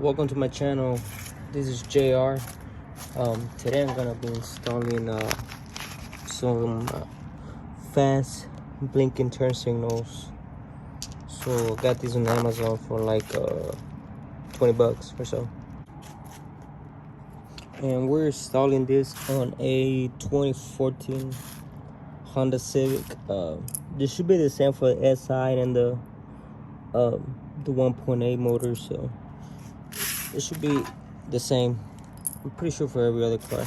Welcome to my channel. This is JR. Today I'm gonna be installing some fast blinking turn signals. So I got these on Amazon for like 20 bucks or so. And we're installing this on a 2014 Honda Civic. This should be the same for the SI and the 1.8 motor, so it should be the same. I'm pretty sure for every other car.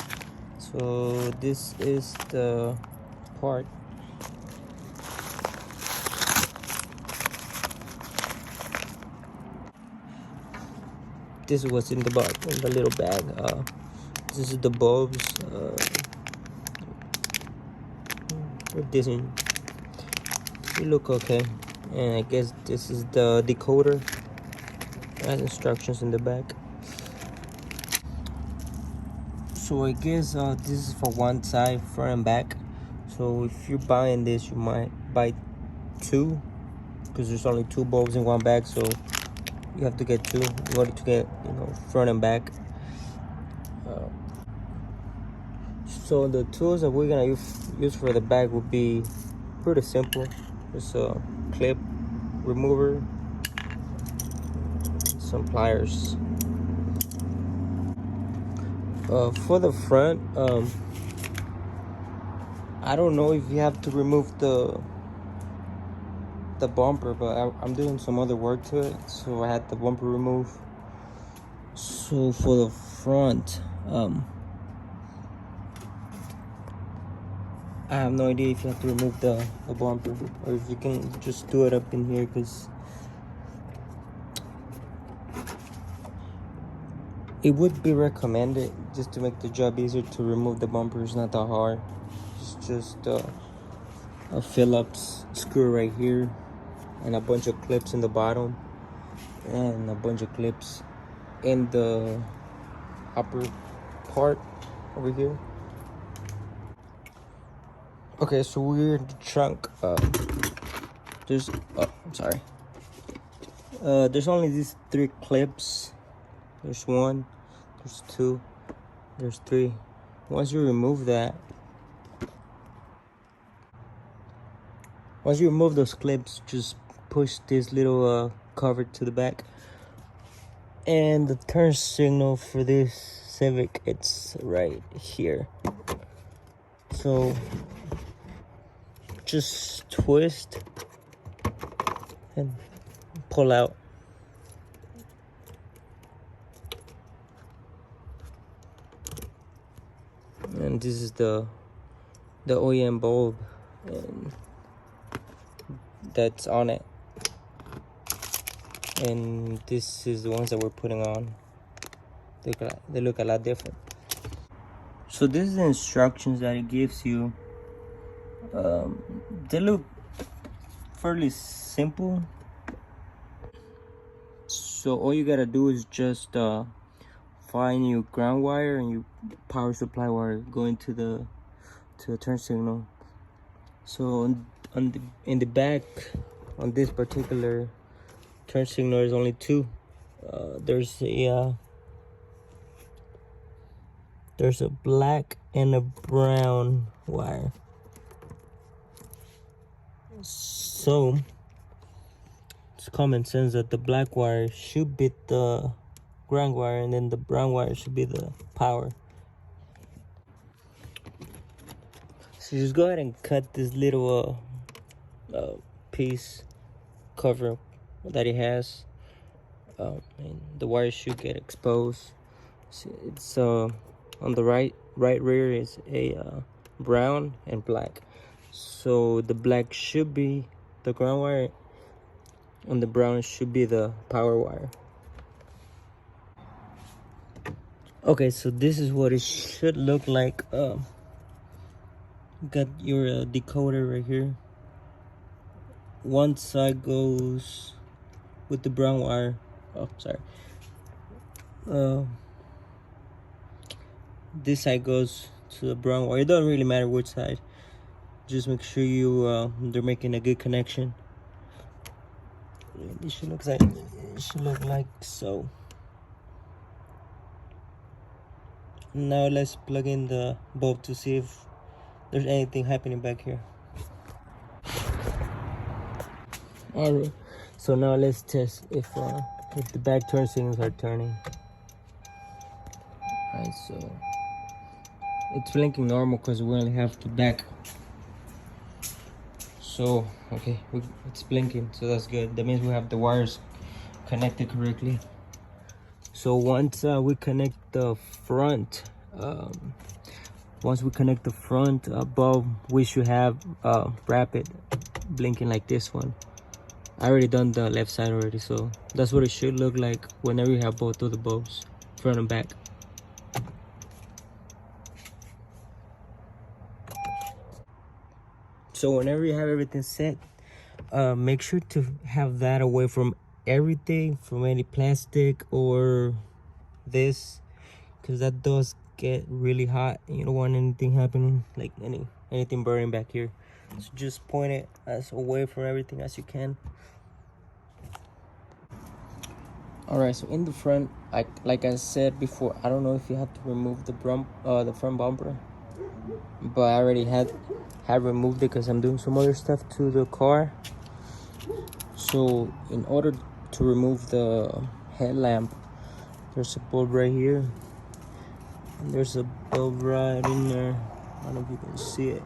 So this is the part. This is what's in the little bag. This is the bulbs. It doesn't. They look okay. And I guess this is the decoder. It has instructions in the back. So I guess this is for one side, front and back. So if you're buying this, you might buy two, because there's only two bulbs in one bag. So you have to get two in order to get, front and back. So the tools that we're gonna use for the bag would be pretty simple. Just a clip remover, some pliers. For the front, I don't know if you have to remove the bumper, but I'm doing some other work to it, so I had the bumper removed. So for the front, I have no idea if you have to remove the bumper or if you can just do it up in here, because it would be recommended, just to make the job easier, to remove the bumper. It's not that hard. It's just a Phillips screw right here, and a bunch of clips in the bottom, and a bunch of clips in the upper part over here. Okay, so we're in the trunk. There's there's only these three clips. There's one, there's two, there's three. Once you remove those clips, just push this little cover to the back. And the turn signal for this Civic, it's right here. So just twist and pull out. And this is the OEM bulb, and that's on it. And this is the ones that we're putting on. They look a lot different. So this is the instructions that it gives you. They look fairly simple. So all you gotta do is just find your ground wire and your power supply wire going to the turn signal. So in the back, on this particular turn signal, there's only two. There's a black and a brown wire. So it's common sense that the black wire should be the ground wire, and then the brown wire should be the power. So just go ahead and cut this little piece cover that it has, and the wire should get exposed. So it's on the right rear is a brown and black. So the black should be the ground wire, and the brown should be the power wire. Okay, so this is what it should look like. Got your decoder right here. One side goes with the brown wire. Oh, sorry. This side goes to the brown wire. It doesn't really matter which side. Just make sure they're making a good connection. It should look like so. Now let's plug in the bulb to see if there's anything happening back here. Alright, so now let's test if the back turn signals are turning. Alright, so it's blinking normal because we only have the back. So okay, it's blinking, so that's good. That means we have the wires connected correctly. So once we connect the front, bulb, we should have rapid blinking like this one. I already done the left side already, so that's what it should look like whenever you have both of the bulbs, front and back. So whenever you have everything set, make sure to have that away from everything, from any plastic or this, because that does get really hot and you don't want anything happening, like anything burning back here. So just point it as away from everything as you can. All right, so in the front, like I said before, I don't know if you have to remove the front bumper, but I already have removed it because I'm doing some other stuff to the car. So in order to remove the headlamp, there's a bulb right here, and there's a bulb right in there. I don't know if you can see it,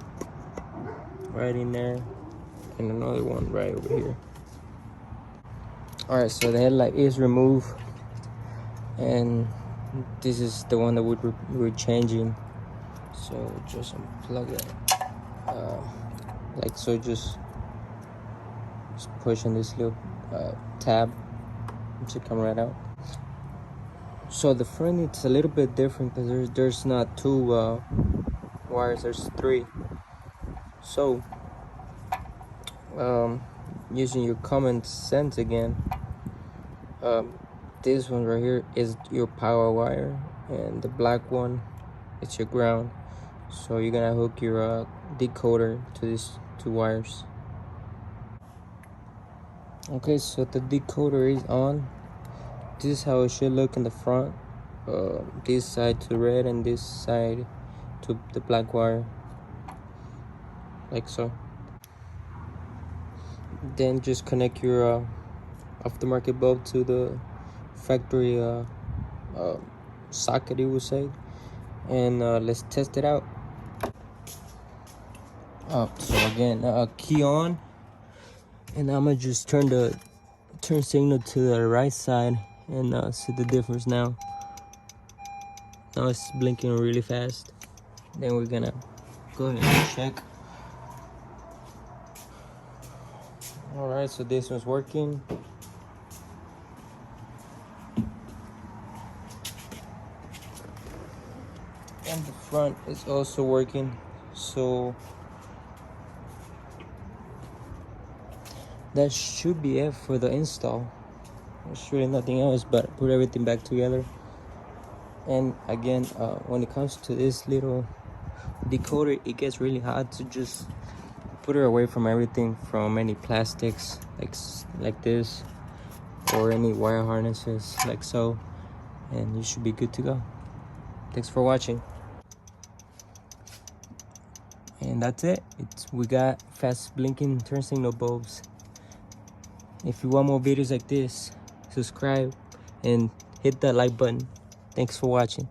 right in there, and another one right over here. All right, so the headlight is removed, and this is the one that we're changing. So just unplug it, like so. Just push on this little tab, it should come right out. So the front, it's a little bit different because there's not two wires, there's three. So using your common sense again, this one right here is your power wire, and the black one, it's your ground. So you're gonna hook your decoder to these two wires. Okay, so the decoder is on. This is how it should look in the front. This side to red and this side to the black wire, like so. Then just connect your aftermarket bulb to the factory socket, you would say, and let's test it out. So again, key on, and I'm gonna just turn signal to the right side and see the difference now. Now it's blinking really fast. Then we're gonna go ahead and check. All right, so this one's working. And the front is also working. So that should be it for the install. There's really nothing else but put everything back together. And again, when it comes to this little decoder, it gets really hard to just put it away from everything, from any plastics like this, or any wire harnesses like so, and you should be good to go. Thanks for watching. And that's it. We got fast blinking turn signal bulbs. If you want more videos like this, subscribe and hit that like button. Thanks for watching.